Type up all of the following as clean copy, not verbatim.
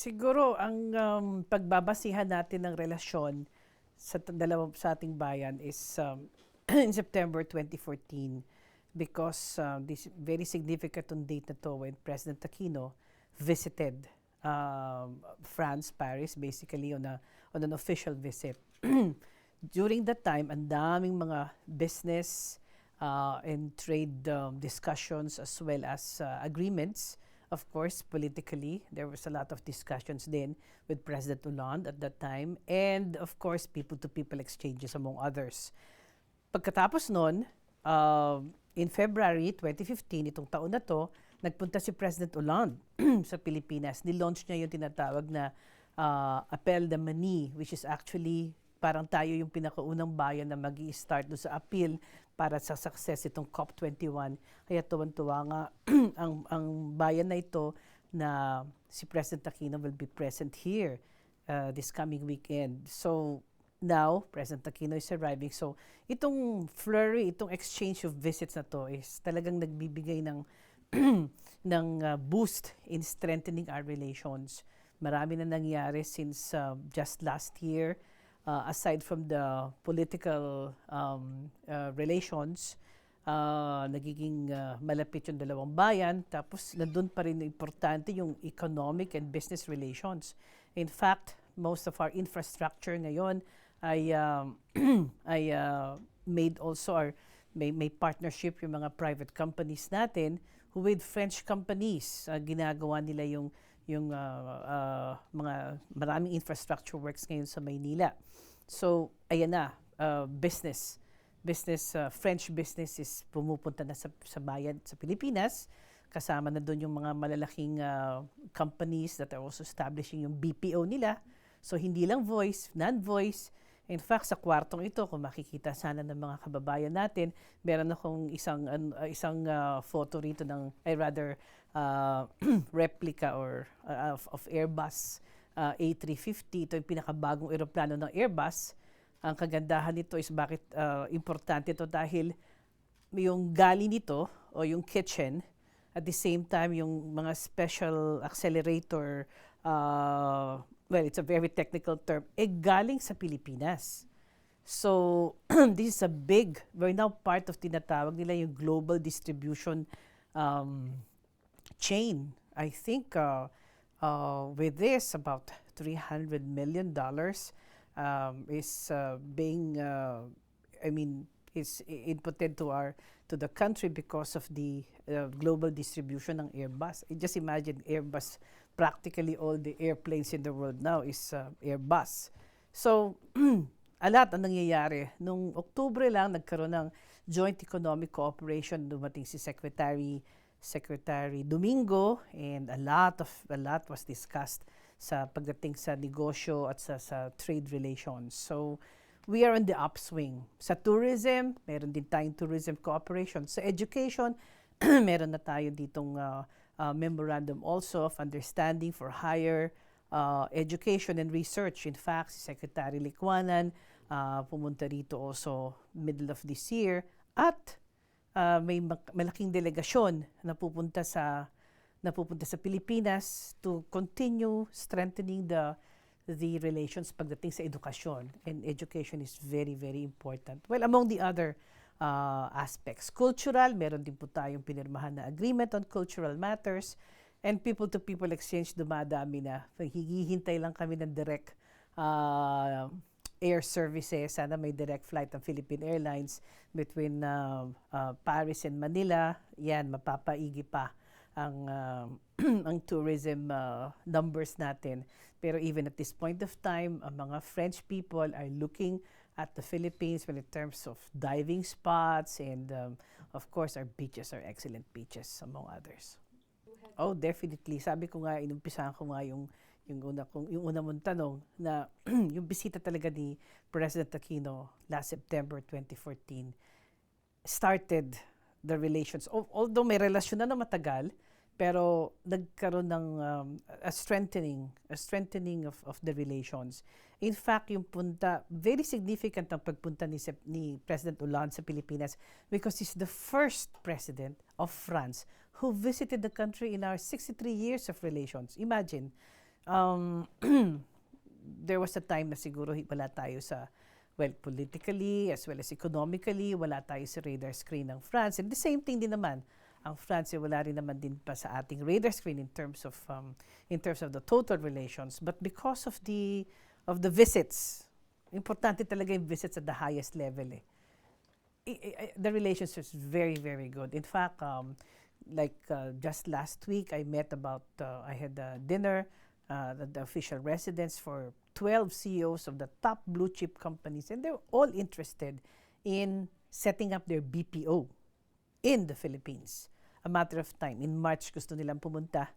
Siguro ang pagbabasihan natin ng relasyon sa ating bayan is in September 2014 because this very significant on date na to when President Aquino visited France, Paris, basically on an official visit. During that time, ang daming mga business and trade discussions as well as agreements. Of course, politically, there was a lot of discussions then with President Hollande at that time, and of course, people-to-people exchanges among others. Pagkatapos nun, in February 2015, itong taon na to, nagpunta si President Hollande sa Pilipinas. Nilaunch niya yung tinatawag na Appel de Manille, which is actually parang tayo yung pinakaunang bayan na mag-i-start doon sa appeal para sa success itong COP21. Kaya tuwan-tuwa nga ang bayan na ito na si President Aquino will be present here this coming weekend. So now, President Aquino is arriving. So itong flurry, itong exchange of visits na to is talagang nagbibigay ng ng boost in strengthening our relations. Marami na nangyari since just last year. Aside from the political relations, nagiging malapit yung dalawang bayan. Tapos nandun pa rin importante yung economic and business relations. In fact, most of our infrastructure ngayon ay made also may partnership yung mga private companies natin with French companies. Ginagawa nila yung mga maraming infrastructure works ngayon sa Maynila. So, ayan na, French business is pumupunta na sa bayan sa Pilipinas. Kasama na doon yung mga malalaking companies that are also establishing yung BPO nila. So, hindi lang voice, non-voice. In fact, sa kwartong ito, kung makikita sana ng mga kababayan natin, meron akong isang photo rito ng, replica of Airbus A350. Ito yung pinakabagong eroplano ng Airbus. Ang kagandahan nito is bakit importante ito dahil yung gali nito o yung kitchen, at the same time yung mga special accelerator, well, it's a very technical term, galing sa Pilipinas. So, this is we're now part of tinatawag nila yung global distribution chain. I think with this, about $300 million is being, is inputted to the country because of the global distribution ng Airbus. Just imagine Airbus, practically all the airplanes in the world now is Airbus. So, a lot ang nangyayari. Nung Oktubre lang, nagkaroon ng joint economic cooperation, dumating si Secretary Domingo, and a lot was discussed sa pagdating sa negosyo at sa trade relations. So, we are on the upswing. Sa tourism, meron din tayong tourism cooperation. Sa education, meron na tayo ditong memorandum also of understanding for higher education and research. In fact, si Secretary Licuanan pumunta rito also middle of this year, at may malaking delegasyon na pupunta sa Pilipinas to continue strengthening the relations pagdating sa edukasyon. And education is very, very important. Well, among the other aspects. Cultural, meron din po tayong pinirmahan na agreement on cultural matters, and people-to-people exchange, dumadami na. Hihintay lang kami ng direct air services. Sana may direct flight ng Philippine Airlines between Paris and Manila. Yan, mapapaigi pa ang ang tourism numbers natin. Pero even at this point of time, ang mga French people are looking at the Philippines in terms of diving spots, and of course our beaches are excellent beaches among others. Oh, definitely. Sabi ko nga, inumpisahan ko nga yung una mong tanong na yung bisita talaga ni President Aquino last September 2014 started the relations. Although may relasyon na matagal, pero nagkaroon ng a strengthening of the relations. In fact, yung punta, very significant ang pagpunta ni President Hollande sa Pilipinas because he's the first president of France who visited the country in our 63 years of relations. Imagine, um, there was a time na siguro wala tayo sa, well, politically as well as economically, wala tayo sa radar screen ng France. And the same thing din naman, ang France wala rin naman din pa sa ating radar screen in terms of the total relations. But because of the visits, importante talaga yung visits at the highest level eh. The relations is very, very good. In fact, just last week, I had a dinner at the official residence for 12 CEOs of the top blue chip companies, and they're all interested in setting up their BPO in the Philippines. A matter of time. In March, gusto nilang pumunta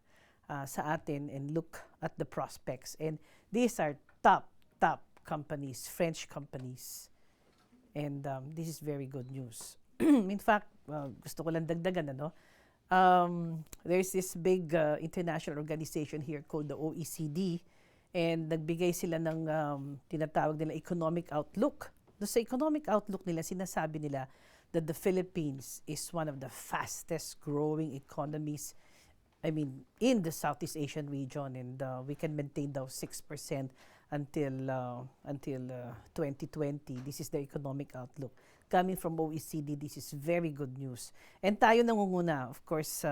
sa atin and look at the prospects. And these are top companies, French companies. And this is very good news. In fact, gusto ko lang dagdagan, there's this big international organization here called the OECD, and nagbigay sila ng tinatawag nila economic outlook. Sa economic outlook nila, sinasabi nila that the Philippines is one of the fastest growing economies, in the Southeast Asian region, and we can maintain those 6% until 2020. This is the economic outlook. Coming from OECD, this is very good news. And tayo nangunguna, of course,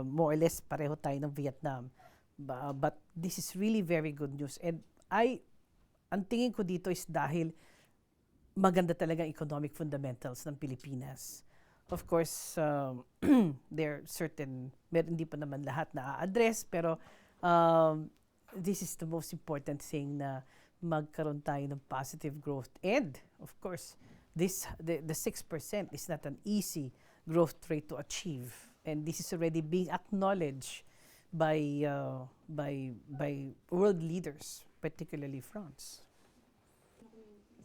more or less pareho tayo ng Vietnam. But this is really very good news. And ang tingin ko dito is dahil maganda talaga economic fundamentals ng Pilipinas. Of course, there are hindi pa naman lahat na-address, pero this is the most important thing na magkaroon tayo ng positive growth. And, of course, the 6% is not an easy growth rate to achieve. And this is already being acknowledged by world leaders, particularly France.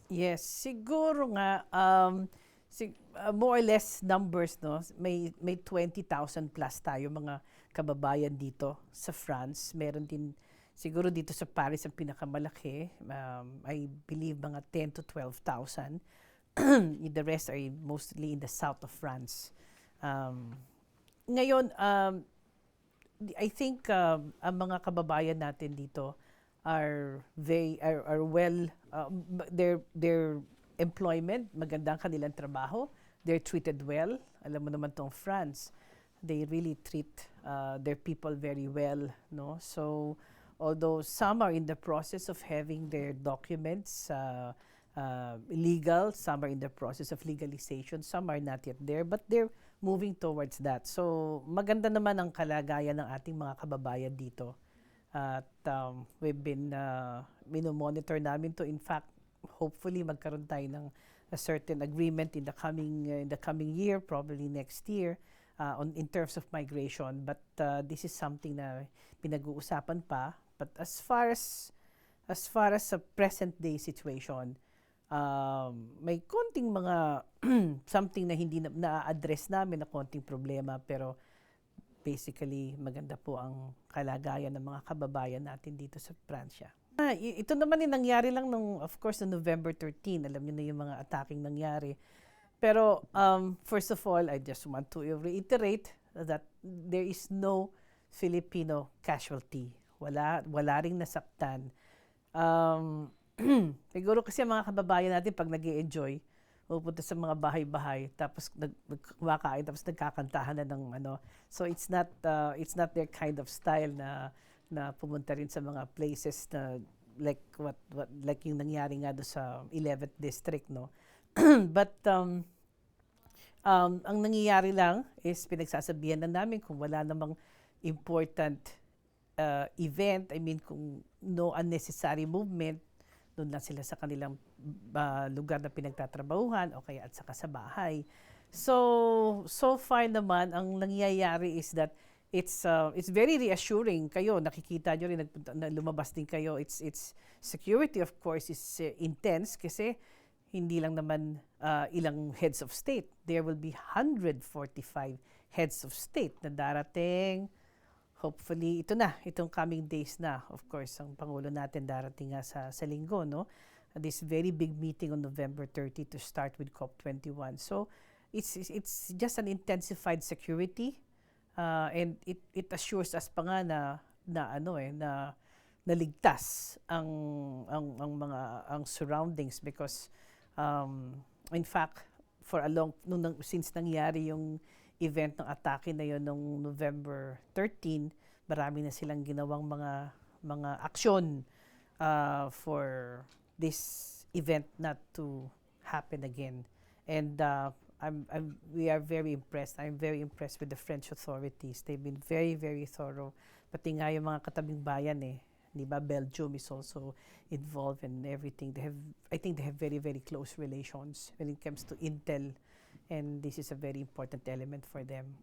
Yes, siguro nga, more or less numbers, no? May 20,000 plus tayo mga kababayan dito sa France. Meron din siguro dito sa Paris ang pinakamalaki. I believe mga 10 to 12,000. The rest are mostly in the south of France. Ngayon, I think ang mga kababayan natin dito are well, their employment, magandang kanilang trabaho, they're treated well. Alam mo naman tong France, they really treat their people very well, no? So although some are in the process of having their documents legal, some are in the process of legalization, some are not yet there, but they're moving towards that. So maganda naman ang kalagayan ng ating mga kababayan dito. At we've been minomonitor namin to. In fact, hopefully magkaroon tayo ng a certain agreement in the coming year, probably next year, in terms of migration. But this is something na pinag-uusapan pa. But as far as sa present day situation, may konting mga something na hindi na-address namin na konting problema, pero basically maganda po ang kalagayan ng mga kababayan natin dito sa Pransya. Ito naman yung nangyari lang of course, no November 13. Alam niyo na yung mga attacking nangyari. Pero first of all, I just want to reiterate that there is no Filipino casualty. Wala ring nasaktan. Siguro kasi mga kababayan natin pag nag-i-enjoy, pupunta sa mga bahay-bahay, tapos kumakain, tapos nagkakantahan na ng ano. So it's not their kind of style na pumunta rin sa mga places na like yung nangyari nga do sa 11th district, no. But ang nangyayari lang is pinagsasabihan na namin kung wala namang important event, kung no unnecessary movement, doon lang sila sa kanilang lugar na pinagtatrabahuhan o kaya at saka sa bahay. So far naman, ang nangyayari is that it's very reassuring. Kayo, nakikita nyo rin, lumabas din kayo. It's security, of course, is intense kasi hindi lang naman ilang heads of state. There will be 145 heads of state na darating. Hopefully, itong coming days na. Of course, ang Pangulo natin darating nga sa linggo, no? This very big meeting on November 30 to start with COP21. So, it's just an intensified security, and it assures us pa nga na naligtas ang surroundings because in fact for a long since nangyari yung event ng atake na yon noong November 13, marami na silang ginawang mga aksyon for this event not to happen again. And we are very impressed. I'm very impressed with the French authorities. They've been very, very thorough. Pati nga yung mga katabing bayan di ba? Belgium is also involved in everything. I think they have very, very close relations when it comes to intel, and this is a very important element for them.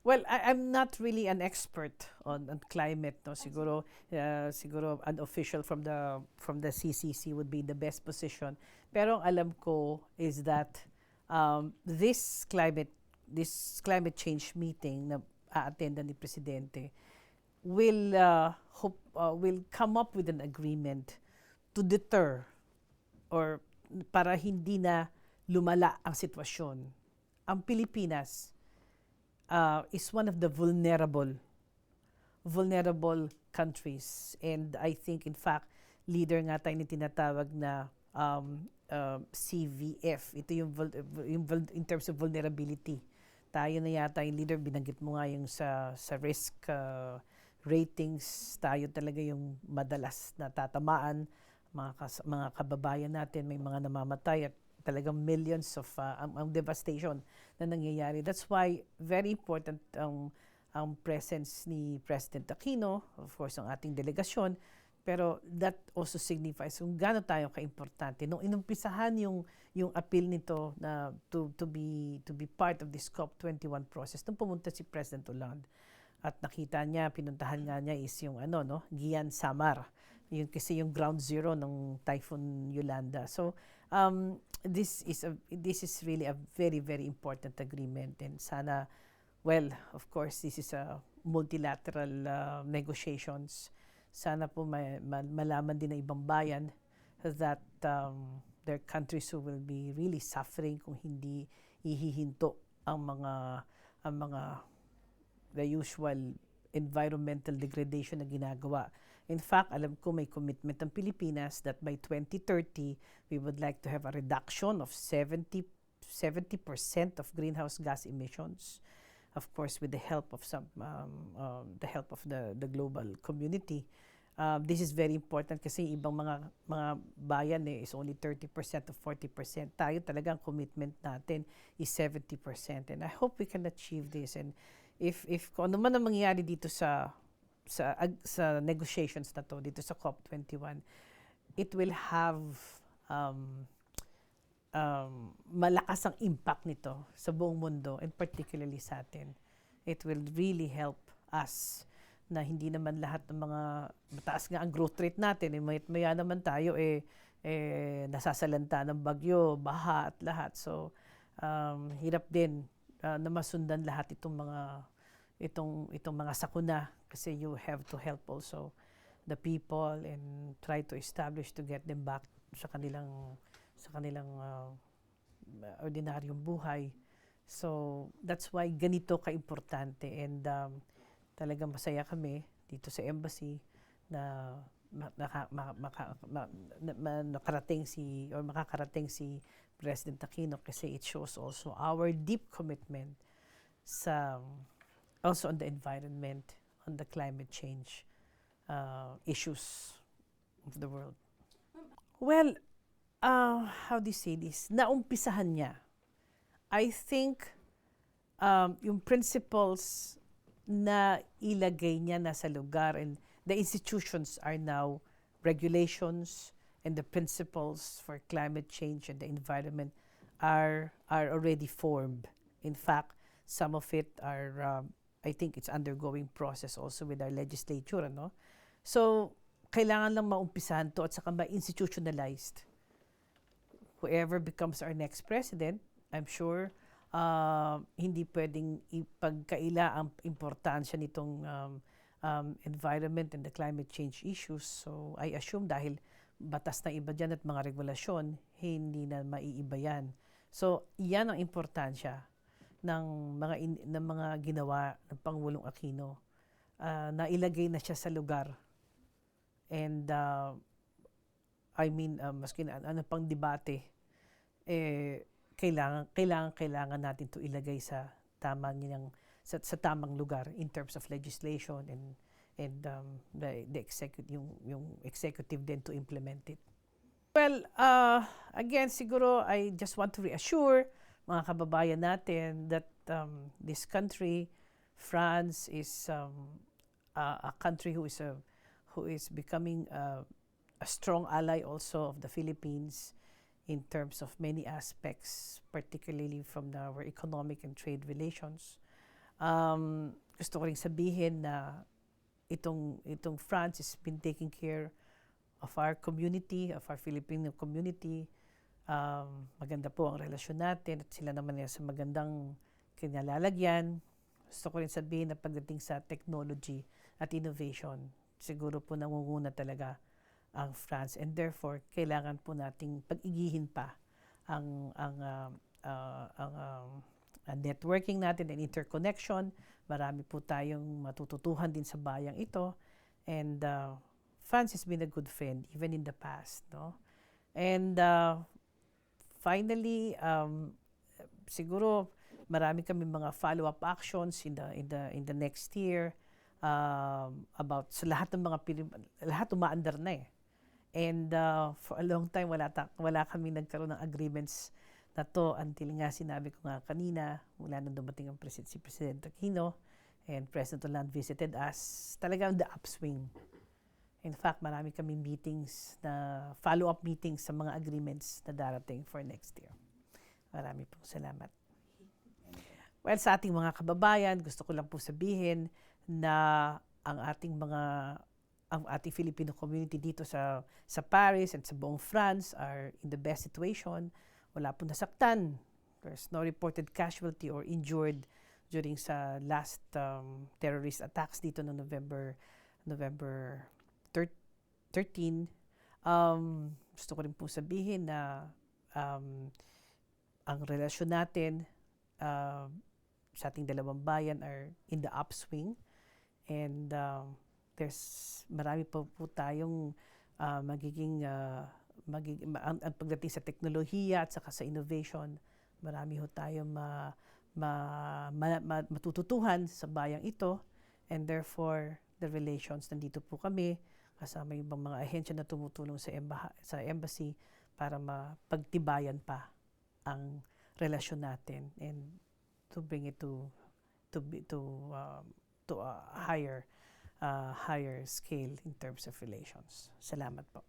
Well, I'm not really an expert on climate, no. Siguro an official from the CCC would be the best position. Pero ang alam ko is that this climate change meeting na a-attendan ni Presidente will come up with an agreement to deter or para hindi na lumala ang sitwasyon. Ang Pilipinas is one of the vulnerable countries, and I think in fact leader nga tayo ni tinatawag na CVF. Ito yung in terms of vulnerability. Tayo na yata yung leader, binanggit mo nga yung sa risk ratings, tayo talaga yung madalas na tatamaan. Mga kababayan natin, may mga namamatay at talagang millions of ang devastation na nangyayari. That's why very important ang presence ni President Aquino, of course ang ating delegasyon, pero that also signifies kung gaano tayo kaimportante. Nung inumpisahan yung appeal nito na to be part of this COP21 process, nung pumunta si President Hollande at nakita niya, pinuntahan nga niya is yung Gian Samar. Yun kasi yung ground zero ng Typhoon Yolanda. So this is really a very, very important agreement, and sana, well, of course this is a multilateral negotiations. Sana po malaman din ng ibang bayan that there are countries who will be really suffering kung hindi ihihinto ang mga the usual environmental degradation na ginagawa. In fact, alam ko may commitment ng Pilipinas that by 2030, we would like to have a reduction of 70% of greenhouse gas emissions. Of course, with the help of the global community. This is very important kasi ibang mga bayan is only 30% to 40%. Tayo talagang commitment natin is 70%. And I hope we can achieve this. And if kung ano man ang mangyayari dito sa negotiations na to, dito sa COP21, it will have malakas ang impact nito sa buong mundo, and particularly sa atin. It will really help us na hindi naman lahat ng mga mataas nga ang growth rate natin. Maya naman tayo nasasalanta ng bagyo, baha at lahat. So, hirap din na masundan lahat itong mga sakuna kasi you have to help also the people and try to establish to get them back sa kanilang ordinaryong buhay. So that's why ganito kaimportante, and talagang masaya kami dito sa embassy na makakarating si President Aquino kasi it shows also our deep commitment also on the environment, on the climate change issues of the world. Well, how do you say this? Naumpisahan niya. I think yung principles na ilagay niya nasa lugar, and the institutions are now regulations, and the principles for climate change and the environment are already formed. In fact, some of it are, I think it's undergoing process also with our legislature, ano? So, kailangan lang maumpisahan to at saka ma-institutionalized. Whoever becomes our next president, I'm sure, hindi pwedeng ipagkaila ang importansya nitong environment and the climate change issues. So, I assume dahil batas na iba dyan at mga regulasyon, hindi na maiiba yan. So, yan ang importansya ng mga ginawa ng Pangulong Aquino, na ilagay na siya sa lugar And maski na ano pang debate, kailangan natin to ilagay sa sa tamang lugar in terms of legislation and the yung executive din to implement it. Well, again, siguro I just want to reassure mga kababayan natin that this country, France, is a country who is becoming a strong ally also of the Philippines in terms of many aspects, particularly from our economic and trade relations. Gusto ko rin sabihin na itong France has been taking care of our community, of our Filipino community. Maganda po ang relasyon natin at sila naman sa magandang kinalalagyan. Gusto ko rin sabihin na pagdating sa technology at innovation, siguro po nangunguna talaga ang France, and therefore kailangan po nating pag-igihin pa ang networking natin and interconnection. Marami po tayong matututuhan din sa bayang ito, and France has been a good friend even in the past, no? And finally, siguro marami kami mga follow-up actions in the next year about sa lahat ng lahat umaandar na eh. And for a long time wala kami nagkaroon ng agreements na to until nga sinabi ko nga kanina, mula nung dumating ang si President Aquino and President Hollande visited us, talagang the upswing. In fact, marami kami meetings na follow-up meetings sa mga agreements na darating for next year. Marami pong salamat. Well, sa ating mga kababayan, gusto ko lang po sabihin na ang ating Filipino community dito sa Paris and sa buong France are in the best situation. Wala po nasaktan. There's no reported casualty or injured during sa last terrorist attacks dito no November 13. Gusto ko rin po sabihin na ang relasyon natin sa ating dalawang bayan are in the upswing, and there's marami pa po tayong pagdating sa teknolohiya at saka sa innovation, marami ho tayong matututuhan sa bayang ito, and therefore the relations, nandito po kami kasama yung mga ahensya na tumutulong sa embassy para mapagtibayan pa ang relasyon natin and to bring it to a higher scale in terms of relations. Salamat po.